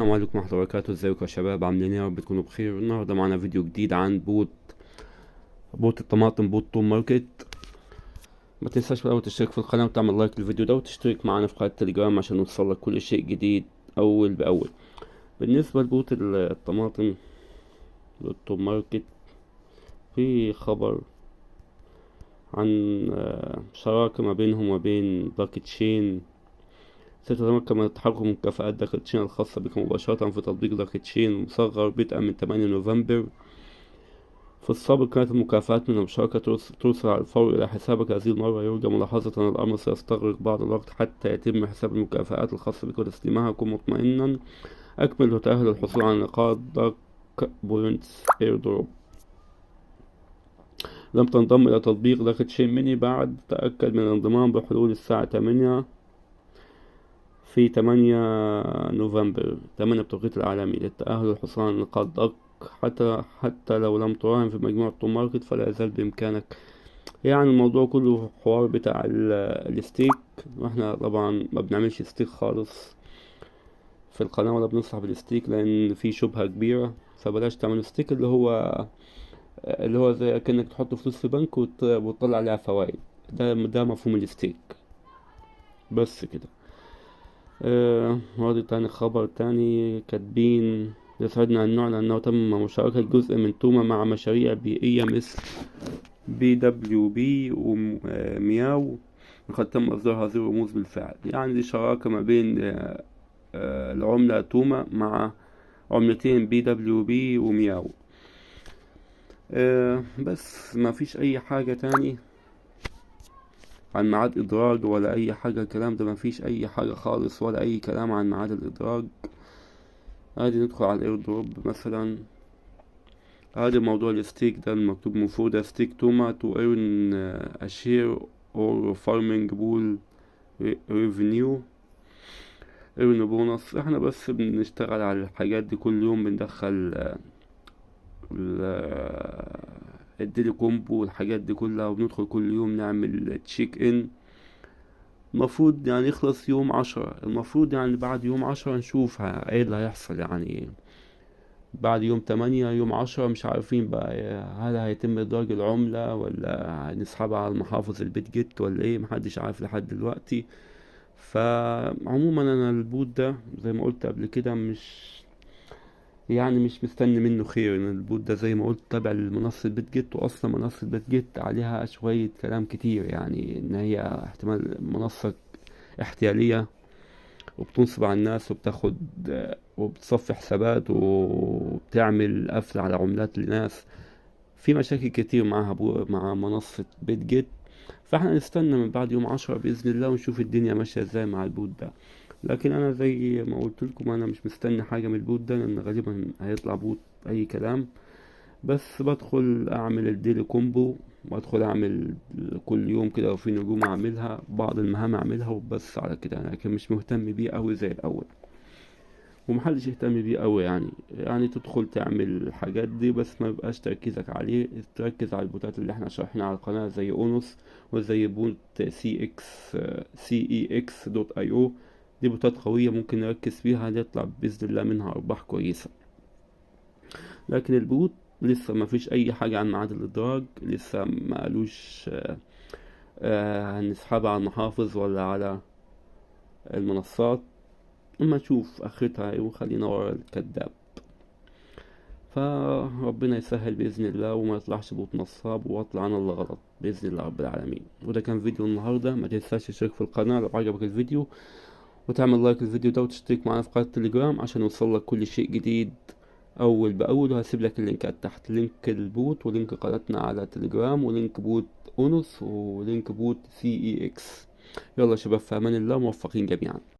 السلام عليكم ورحمة الله وبركاته. ازيكم يا شباب؟ عاملين ايه؟ يا رب تكونوا بخير. النهارده معانا فيديو جديد عن بوت الطماطم، بوت توم ماركت. ما تنساش بقى تشترك في القناة وتعمل لايك للفيديو ده وتشترك معانا في قناة التليجرام عشان يوصلك كل شيء جديد أول بأول. بالنسبة لبوت الطماطم، بوت توم ماركت، في خبر عن شراكة ما بينهم وبين لاكي تشين. ستتمكن من التحكم من مكافآت لاكي تشين الخاصة بك مباشرة في تطبيق لاكي تشين المصغر بدءا من 8 نوفمبر. في السابق كانت المكافآت من المشاركة ترسل على الفور إلى حسابك. هذه المرة يرجى ملاحظة أن الأمر سيستغرق بعض الوقت حتى يتم حساب المكافآت الخاصة بك وتسليمها. كن مطمئنا، أكمل وتأهل للحصول على نقاط دارك بوينتس ايردروب. لم تنضم إلى تطبيق لاكي تشين ميني بعد؟ تأكد من الانضمام بحلول الساعة 8 في 8 نوفمبر 8 بتوقيت العالمي للتأهل للحصول على نقاط دارك. حتى لو لم تراهن في مجموعة توم ماركت فلا يزال بإمكانك. يعني الموضوع كله حوار بتاع الستيك، واحنا طبعا ما بنعملش ستيك خالص في القناة ولا بننصح بالستيك لأن في شبهة كبيرة. فبلاش تعمل ستيك اللي هو زي كأنك تحط فلوس في بنك وتطلع عليها فوائد. ده مفهوم الستيك بس كده. وادي تاني، خبر تاني كاتبين: يسعدنا أن نعلن أنه تم مشاركة جزء من توما مع مشاريع بيئية مثل BWB ومياو، وقد تم إصدار هذه الرموز بالفعل. يعني دي شراكة ما بين العملة توما مع عملتين BWB ومياو. بس ما فيش أي حاجة تاني عن ميعاد إدراج ولا أي حاجة. الكلام ده ما فيش أي حاجة خالص ولا أي كلام عن ميعاد الإدراج. عادي ندخل على الايردروب مثلا. هذا موضوع الستيك ده المكتوب مفروض ستيك توما تو ايرن اشير اور فارمينج بول ريفينيو ايرن بونص. احنا بس بنشتغل على الحاجات دي كل يوم، بندخل الديلي كومبو والحاجات دي كلها، وبندخل كل يوم نعمل تشيك ان. المفروض يعني يخلص يوم 10. المفروض يعني بعد يوم 10 نشوف ايه اللي هيحصل. يعني بعد يوم 8 يوم 10 مش عارفين بقى هل هيتم إدراج العملة ولا هنسحبها على المحافظ البيت جيت ولا ايه. محدش عارف لحد دلوقتي. فعموما انا البوت ده زي ما قلت قبل كده مش مستني منه خير. ان البوت ده زي ما قلت تابع لمنصة بيت جيت، واصلا منصة بيت جيت عليها شوية كلام كتير، يعني ان هي احتمال منصة احتيالية وبتنصب على الناس وبتاخد وبتصفي حسابات وبتعمل قفل على عملات لناس. في مشاكل كتير معاها مع منصة بيت جيت. فاحنا نستنى من بعد يوم 10 بإذن الله ونشوف الدنيا ماشية ازاي مع البوت ده. لكن انا زي ما قلت لكم انا مش مستني حاجة من البوت ده لان غالبا هيطلع بوت اي كلام. بس بدخل اعمل الديلي كومبو، وادخل اعمل كل يوم كده وفي نجوم اعملها، بعض المهام اعملها وبس على كده. لكن مش مهتم بيه قوي زي الاول، ومحدش يهتم بيه قوي. يعني تدخل تعمل الحاجات دي بس ما يبقاش تركيزك عليه. تركز على البوتات اللي احنا شارحينها على القناة زي اونوس وزي بوت CEX.io. دي بوتات قوية ممكن نركز فيها، نطلع بإذن الله منها أرباح كويسة. لكن البوت لسه ما فيش أي حاجة عن ميعاد الإدراج، لسه ما قالوش هنسحبها على المحافظ ولا على المنصات. اما نشوف اخرتها ايه وخلينا ورا الكذاب. فربنا يسهل باذن الله وما يطلعش بوت نصاب واطلع انا اللي غلط باذن الله رب العالمين. وده كان فيديو النهارده. ما تنساش تشترك في القناه لو عجبك الفيديو، وتعمل لايك للفيديو ده، وتشترك معنا في قناه التليجرام عشان يوصلك كل شيء جديد اول باول. وهسيب لك اللينكات تحت، لينك البوت ولينك قناتنا على تليجرام ولينك بوت اونوس ولينك بوت CEX. يلا يا شباب، في امان الله، موفقين جميعا.